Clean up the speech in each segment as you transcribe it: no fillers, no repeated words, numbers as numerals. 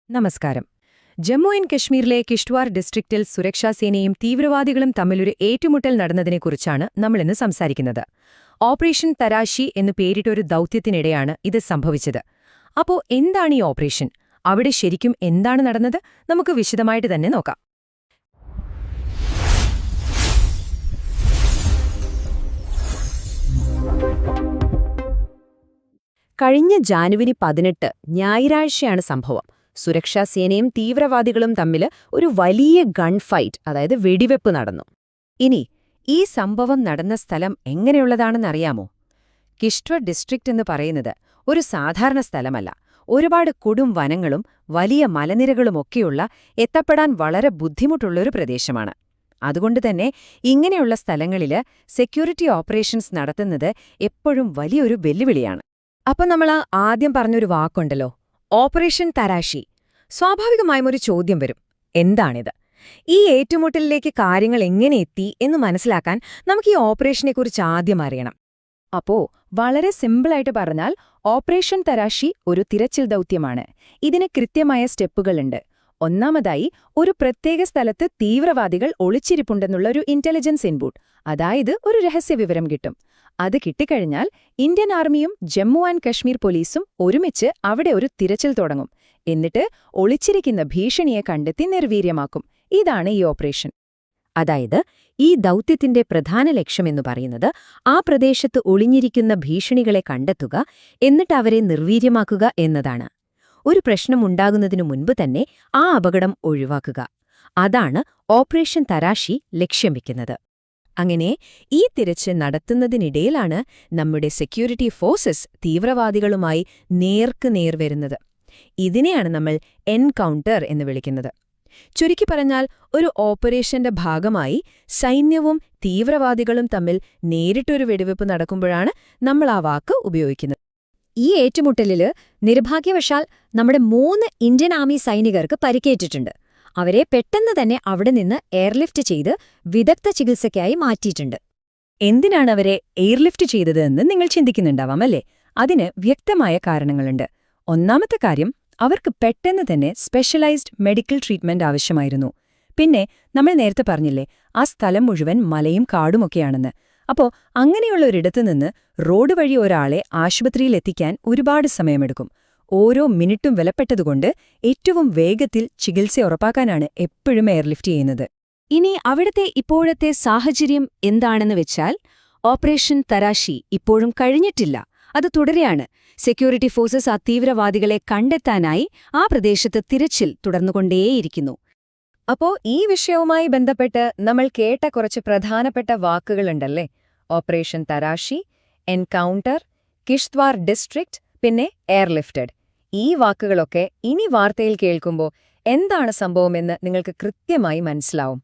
നമസ്കാരം. ജമ്മു ആൻഡ് കശ്മീരിലെ കിഷ്ട്വാർ ഡിസ്ട്രിക്റ്റിൽ സുരക്ഷാസേനയും തീവ്രവാദികളും തമ്മിലൊരു ഏറ്റുമുട്ടൽ നടന്നതിനെക്കുറിച്ചാണ് നമ്മളിന്ന് സംസാരിക്കുന്നത്. ഓപ്പറേഷൻ തരാശി എന്നു പേരിട്ടൊരു ദൗത്യത്തിനിടെയാണ് ഇത് സംഭവിച്ചത്. അപ്പോ എന്താണ് ഈ ഓപ്പറേഷൻ? അവിടെ ശരിക്കും എന്താണ് നടന്നത്? നമുക്ക് വിശദമായിട്ട് തന്നെ നോക്കാം. കഴിഞ്ഞ ജാനുവരി 18 ഞായറാഴ്ചയാണ് സംഭവം. സുരക്ഷാസേനയും തീവ്രവാദികളും തമ്മിൽ ഒരു വലിയ ഗൺ ഫൈറ്റ്, അതായത് വെടിവെപ്പ് നടന്നു. ഇനി ഈ സംഭവം നടന്ന സ്ഥലം എങ്ങനെയുള്ളതാണെന്നറിയാമോ? കിഷ്ട്വാർ ഡിസ്ട്രിക്റ്റ് എന്ന് പറയുന്നത് ഒരു സാധാരണ സ്ഥലമല്ല. ഒരുപാട് കൊടും വനങ്ങളും വലിയ മലനിരകളുമൊക്കെയുള്ള, എത്തപ്പെടാൻ വളരെ ബുദ്ധിമുട്ടുള്ളൊരു പ്രദേശമാണ്. അതുകൊണ്ടുതന്നെ ഇങ്ങനെയുള്ള സ്ഥലങ്ങളിൽ സെക്യൂരിറ്റി ഓപ്പറേഷൻസ് നടത്തുന്നത് എപ്പോഴും വലിയൊരു വെല്ലുവിളിയാണ്. അപ്പം നമ്മൾ ആദ്യം പറഞ്ഞൊരു വാക്കുണ്ടല്ലോ, ഓപ്പറേഷൻ തരാശി. സ്വാഭാവികമായും ഒരു ചോദ്യം വരും, എന്താണിത്? ഈ ഏറ്റുമുട്ടലിലേക്ക് കാര്യങ്ങൾ എങ്ങനെ എത്തി എന്ന് മനസ്സിലാക്കാൻ നമുക്ക് ഈ ഓപ്പറേഷനെക്കുറിച്ച് ആദ്യം അറിയണം. അപ്പോ വളരെ സിമ്പിളായിട്ട് പറഞ്ഞാൽ, ഓപ്പറേഷൻ തരാശി ഒരു തിരച്ചിൽ ദൗത്യമാണ്. ഇതിന് കൃത്യമായ സ്റ്റെപ്പുകളുണ്ട്. ഒന്നാമതായി, ഒരു പ്രത്യേക സ്ഥലത്ത് തീവ്രവാദികൾ ഒളിച്ചിരിപ്പുണ്ടെന്നുള്ള ഒരു ഇന്റലിജൻസ് ഇൻപുട്ട്, അതായത് ഒരു രഹസ്യവിവരം കിട്ടും. അത് കിട്ടിക്കഴിഞ്ഞാൽ ഇന്ത്യൻ ആർമിയും ജമ്മു ആൻഡ് കശ്മീർ പോലീസും ഒരുമിച്ച് അവിടെ ഒരു തിരച്ചിൽ തുടങ്ങും. എന്നിട്ട് ഒളിച്ചിരിക്കുന്ന ഭീഷണിയെ കണ്ടെത്തി നിർവീര്യമാക്കും. ഇതാണ് ഈ ഓപ്പറേഷൻ. അതായത് ഈ ദൗത്യത്തിന്റെ പ്രധാന ലക്ഷ്യമെന്നു പറയുന്നത് ആ പ്രദേശത്ത് ഒളിഞ്ഞിരിക്കുന്ന ഭീഷണികളെ കണ്ടെത്തുക, എന്നിട്ട് അവരെ നിർവീര്യമാക്കുക എന്നതാണ്. ഒരു പ്രശ്നമുണ്ടാകുന്നതിനു മുൻപ് തന്നെ ആ അപകടം ഒഴിവാക്കുക. അതാണ് ഓപ്പറേഷൻ തരാശി ലക്ഷ്യം വയ്ക്കുന്നത്. അങ്ങനെ ഈ തിരച്ചിൽ നടത്തുന്നതിനിടയിലാണ് നമ്മുടെ സെക്യൂരിറ്റി ഫോഴ്സസ് തീവ്രവാദികളുമായി നേർക്കുനേർ വരുന്നത്. ഇതിനെയാണ് നമ്മൾ എൻകൗണ്ടർ എന്ന് വിളിക്കുന്നത്. ചുരുക്കി പറഞ്ഞാൽ, ഒരു ഓപ്പറേഷന്റെ ഭാഗമായി സൈന്യവും തീവ്രവാദികളും തമ്മിൽ നേരിട്ടൊരു വെടിവെപ്പ് നടക്കുമ്പോഴാണ് നമ്മൾ ആ വാക്ക് ഉപയോഗിക്കുന്നത്. ഈ ഏറ്റുമുട്ടലില് നിർഭാഗ്യവശാൽ നമ്മുടെ 3 ഇന്ത്യൻ ആർമി സൈനികർക്ക് പരിക്കേറ്റിട്ടുണ്ട്. അവരെ പെട്ടെന്ന് തന്നെ അവിടെ നിന്ന് എയർലിഫ്റ്റ് ചെയ്ത് വിദഗ്ധ ചികിത്സയ്ക്കായി മാറ്റിയിട്ടുണ്ട്. എന്തിനാണ് അവരെ എയർലിഫ്റ്റ് ചെയ്തതെന്ന് നിങ്ങൾ ചിന്തിക്കുന്നുണ്ടാവാം അല്ലേ? അതിന് വ്യക്തമായ കാരണങ്ങളുണ്ട്. ഒന്നാമത്തെ കാര്യം, അവർക്ക് പെട്ടെന്ന് തന്നെ സ്പെഷ്യലൈസ്ഡ് മെഡിക്കൽ ട്രീറ്റ്മെന്റ് ആവശ്യമായിരുന്നു. പിന്നെ നമ്മൾ നേരത്തെ പറഞ്ഞില്ലേ, ആ സ്ഥലം മുഴുവൻ മലയും കാടുമൊക്കെയാണെന്ന്. അപ്പോ അങ്ങനെയുള്ള ഒരിടത്തുനിന്ന് റോഡ് വഴി ഒരാളെ ആശുപത്രിയിലെത്തിക്കാൻ ഒരുപാട് സമയമെടുക്കും. ഓരോ മിനിറ്റും വിലപ്പെട്ടതുകൊണ്ട് ഏറ്റവും വേഗത്തിൽ ചികിത്സ ഉറപ്പാക്കാനാണ് എപ്പോഴും എയർലിഫ്റ്റ് ചെയ്യുന്നത്. ഇനി അവിടുത്തെ ഇപ്പോഴത്തെ സാഹചര്യം എന്താണെന്ന് വെച്ചാൽ, ഓപ്പറേഷൻ തരാശി ഇപ്പോഴും കഴിഞ്ഞിട്ടില്ല. അത് തുടരെയാണ്. സെക്യൂരിറ്റി ഫോഴ്സസ് ആ തീവ്രവാദികളെ കണ്ടെത്താനായി ആ പ്രദേശത്ത് തിരച്ചിൽ തുടർന്നുകൊണ്ടേയിരിക്കുന്നു. അപ്പോ ഈ വിഷയവുമായി ബന്ധപ്പെട്ട് നമ്മൾ കേട്ട കുറച്ച് പ്രധാനപ്പെട്ട വാക്കുകളുണ്ടല്ലേ? ഓപ്പറേഷൻ തരാശി, എൻകൗണ്ടർ, കിഷ്ട്വാർ ഡിസ്ട്രിക്റ്റ്, പിന്നെ എയർലിഫ്റ്റഡ്. ഈ വാക്കുകളൊക്കെ ഇനി വാർത്തയിൽ കേൾക്കുമ്പോൾ എന്താണ് സംഭവമെന്ന് നിങ്ങൾക്ക് കൃത്യമായി മനസ്സിലാവും.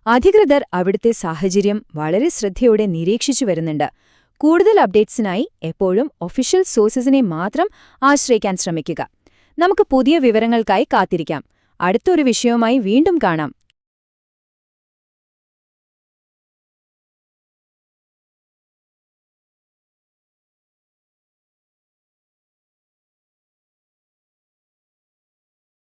അധികൃതർ അവിടുത്തെ സാഹചര്യം വളരെ ശ്രദ്ധയോടെ നിരീക്ഷിച്ചു വരുന്നുണ്ട്. കൂടുതൽ അപ്ഡേറ്റ്സിനായി എപ്പോഴും ഒഫീഷ്യൽ സോഴ്സസിനെ മാത്രം ആശ്രയിക്കാൻ ശ്രമിക്കുക. നമുക്ക് പുതിയ വിവരങ്ങൾക്കായി കാത്തിരിക്കാം. അടുത്തൊരു വിഷയവുമായി വീണ്ടും കാണാം.